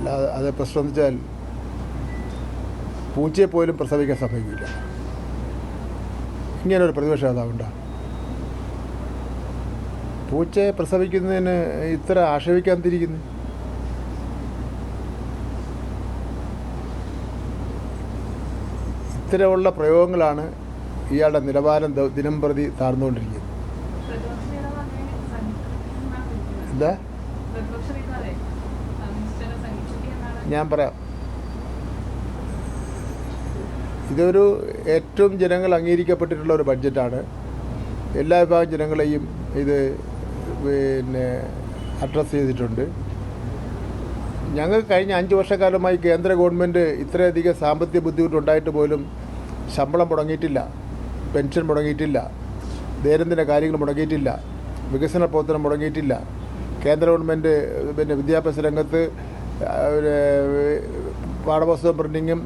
അല്ല, അത് പ്രശ്നം എന്ന് വെച്ചാൽ പൂച്ചയെ പോലും പ്രസവിക്കാൻ സമ്മതിക്കില്ല. ഇങ്ങനൊരു പ്രതിപക്ഷ നേതാവുണ്ടോ? പൂച്ചയെ പ്രസവിക്കുന്നതിന് ഇത്ര ആക്ഷേപിക്കാൻ തിരിക്കുന്നു. ഇത്തരമുള്ള പ്രയോഗങ്ങളാണ് ഇയാളുടെ നിലവാരം ദിനം പ്രതി താഴ്ന്നുകൊണ്ടിരിക്കുന്നത്. എന്താ ഞാൻ പറയാം, ഇതൊരു ഏറ്റവും ജനങ്ങൾ അംഗീകരിക്കപ്പെട്ടിട്ടുള്ള ഒരു ബഡ്ജറ്റാണ്. എല്ലാ വിഭാഗം ജനങ്ങളെയും ഇത് അഡ്രസ്സ് ചെയ്തിട്ടുണ്ട്. ഞങ്ങൾക്ക് കഴിഞ്ഞ 5 വർഷക്കാലമായി കേന്ദ്ര ഗവൺമെൻറ് ഇത്രയധികം സാമ്പത്തിക ബുദ്ധിമുട്ടുണ്ടായിട്ട് പോലും ശമ്പളം മുടങ്ങിയിട്ടില്ല, പെൻഷൻ മുടങ്ങിയിട്ടില്ല, ദൈനംദിന കാര്യങ്ങൾ മുടങ്ങിയിട്ടില്ല, വികസന പ്രവർത്തനം മുടങ്ങിയിട്ടില്ല. കേന്ദ്ര ഗവൺമെൻറ് വിദ്യാഭ്യാസ രംഗത്ത് പാഠപുസ്തകം പ്രിൻറ്റിങ്ങും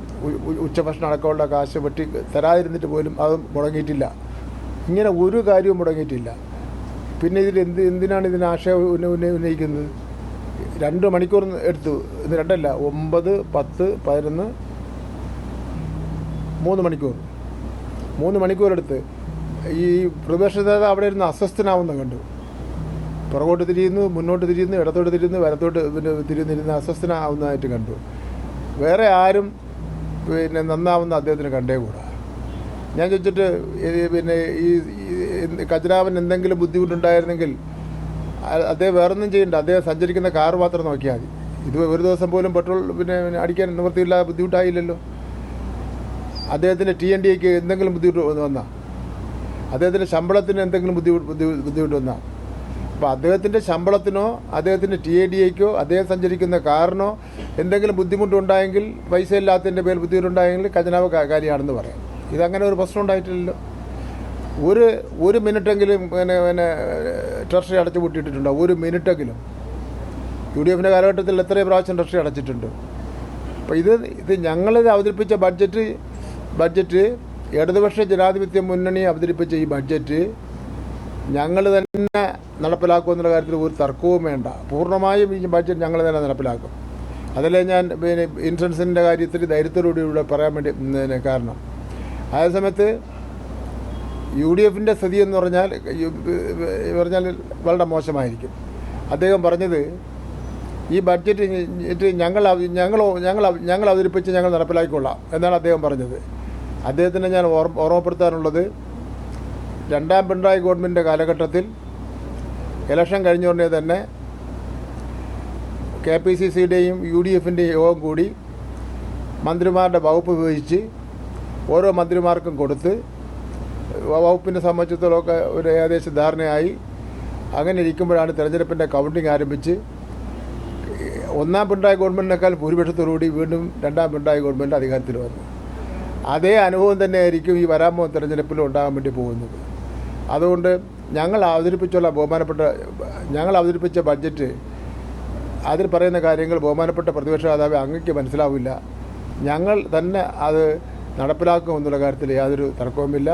ഉച്ചഭക്ഷണം അടക്കമുള്ള കാശ് വെട്ടി തരാതിരുന്നിട്ട് പോലും അതും മുടങ്ങിയിട്ടില്ല. ഇങ്ങനെ ഒരു കാര്യവും മുടങ്ങിയിട്ടില്ല. പിന്നെ എന്തിനാണ് ഇതിന് ആശയം ഉന്നയിക്കുന്നത്? 2 മണിക്കൂർ എടുത്തു. ഇത് 2 അല്ല, 9, 10, 11, 3 മണിക്കൂർ. 3 മണിക്കൂറെടുത്ത് ഈ പ്രതിപക്ഷ നേതാവ് അവിടെ ഇരുന്ന് അസ്വസ്ഥനാവുന്ന കണ്ടു. പുറകോട്ട് തിരിയുന്നു, മുന്നോട്ട് തിരിയുന്നു, ഇടത്തോട്ട് തിരിയുന്നു, വലത്തോട്ട് തിരിയുന്നിരുന്ന് അസ്വസ്ഥനാവുന്നതായിട്ട് കണ്ടു. വേറെ ആരും നന്നാവുന്ന അദ്ദേഹത്തിന് കണ്ടേകൂടാ. ഞാൻ ചോദിച്ചിട്ട് ഈ ഖജനാവിന് എന്തെങ്കിലും ബുദ്ധിമുട്ടുണ്ടായിരുന്നെങ്കിൽ അദ്ദേഹം വേറൊന്നും ചെയ്യണ്ട, അദ്ദേഹം സഞ്ചരിക്കുന്ന കാർ മാത്രം നോക്കിയാൽ മതി. ഇത് ഒരു ദിവസം പോലും പെട്രോൾ അടിക്കാൻ നിവൃത്തിയില്ലാതെ ബുദ്ധിമുട്ടായില്ലല്ലോ. അദ്ദേഹത്തിൻ്റെ TNDAക്ക് എന്തെങ്കിലും ബുദ്ധിമുട്ട് വന്നാൽ, അദ്ദേഹത്തിൻ്റെ ശമ്പളത്തിന് എന്തെങ്കിലും ബുദ്ധിമുട്ട് വന്നാൽ, അപ്പോൾ അദ്ദേഹത്തിൻ്റെ ശമ്പളത്തിനോ അദ്ദേഹത്തിൻ്റെ TNDAക്കോ അദ്ദേഹം സഞ്ചരിക്കുന്ന കാറിനോ എന്തെങ്കിലും ബുദ്ധിമുട്ടുണ്ടായെങ്കിൽ, പൈസ ഇല്ലാത്തതിൻ്റെ പേരിൽ ബുദ്ധിമുട്ടുണ്ടായെങ്കിൽ ഖജനാവ് കാര്യമാണെന്ന് പറയാം. ഇതങ്ങനെ ഒരു പ്രശ്നം ഉണ്ടായിട്ടില്ലല്ലോ. ഒരു മിനിറ്റെങ്കിലും ട്രഷറി അടച്ചു പൂട്ടിയിട്ടിട്ടുണ്ടോ? 1 മിനിറ്റെങ്കിലും. UDFൻ്റെ കാലഘട്ടത്തിൽ എത്രയും പ്രാവശ്യം ട്രഷറി അടച്ചിട്ടുണ്ട്. അപ്പോൾ ഇത് ഞങ്ങളിത് അവതരിപ്പിച്ച ബഡ്ജറ്റ് ഇടതുപക്ഷ ജനാധിപത്യ മുന്നണി അവതരിപ്പിച്ച ഈ ബഡ്ജറ്റ് ഞങ്ങൾ തന്നെ നടപ്പിലാക്കുമെന്നുള്ള കാര്യത്തിൽ ഒരു തർക്കവും വേണ്ട. പൂർണ്ണമായും ഈ ബഡ്ജറ്റ് ഞങ്ങൾ തന്നെ നടപ്പിലാക്കും. അതല്ലേ ഞാൻ ഇൻഷുറൻസിൻ്റെ കാര്യത്തിൽ ധൈര്യത്തോടുകൂടി ഇവിടെ പറയാൻ വേണ്ടി കാരണം. അതേസമയത്ത് UDFൻ്റെ സ്ഥിതി എന്ന് പറഞ്ഞാൽ വളരെ മോശമായിരിക്കും. അദ്ദേഹം പറഞ്ഞത് ഈ ബഡ്ജറ്റ് ഞങ്ങൾ അവതരിപ്പിച്ച് ഞങ്ങൾ നടപ്പിലാക്കിക്കൊള്ളാം എന്നാണ് അദ്ദേഹം പറഞ്ഞത്. അദ്ദേഹത്തിന് ഞാൻ ഓർമ്മപ്പെടുത്താനുള്ളത്, 2ാം പിണറായി ഗവൺമെൻറ്റിൻ്റെ കാലഘട്ടത്തിൽ ഇലക്ഷൻ കഴിഞ്ഞുകൊണ്ടേ തന്നെ KPCCയുടെയും UDFൻ്റെയും യോഗം കൂടി മന്ത്രിമാരുടെ വകുപ്പ് വിഭജിച്ച് ഓരോ മന്ത്രിമാർക്കും കൊടുത്ത് വകുപ്പിനെ സംബന്ധിച്ചിടത്തോളമൊക്കെ ഒരു ഏകദേശം ധാരണയായി. അങ്ങനെ ഇരിക്കുമ്പോഴാണ് തെരഞ്ഞെടുപ്പിൻ്റെ കൗണ്ടിങ് ആരംഭിച്ച് 1ാം പിണറായി ഗവൺമെൻറ്റിനേക്കാൾ ഭൂരിപക്ഷത്തോടുകൂടി വീണ്ടും 2ാം പിണറായി ഗവൺമെൻറ് അധികാരത്തിൽ വന്നു. അതേ അനുഭവം തന്നെയായിരിക്കും ഈ വരാൻ പോകുന്ന തെരഞ്ഞെടുപ്പിൽ ഉണ്ടാകാൻ വേണ്ടി പോകുന്നത്. അതുകൊണ്ട് ഞങ്ങൾ അവതരിപ്പിച്ച ബഡ്ജറ്റ്, അതിൽ പറയുന്ന കാര്യങ്ങൾ ബഹുമാനപ്പെട്ട പ്രതിപക്ഷ നേതാവ് അങ്ങേക്ക് മനസ്സിലാവില്ല. ഞങ്ങൾ തന്നെ അത് നടപ്പിലാക്കുമെന്നുള്ള കാര്യത്തിൽ യാതൊരു തർക്കവുമില്ല.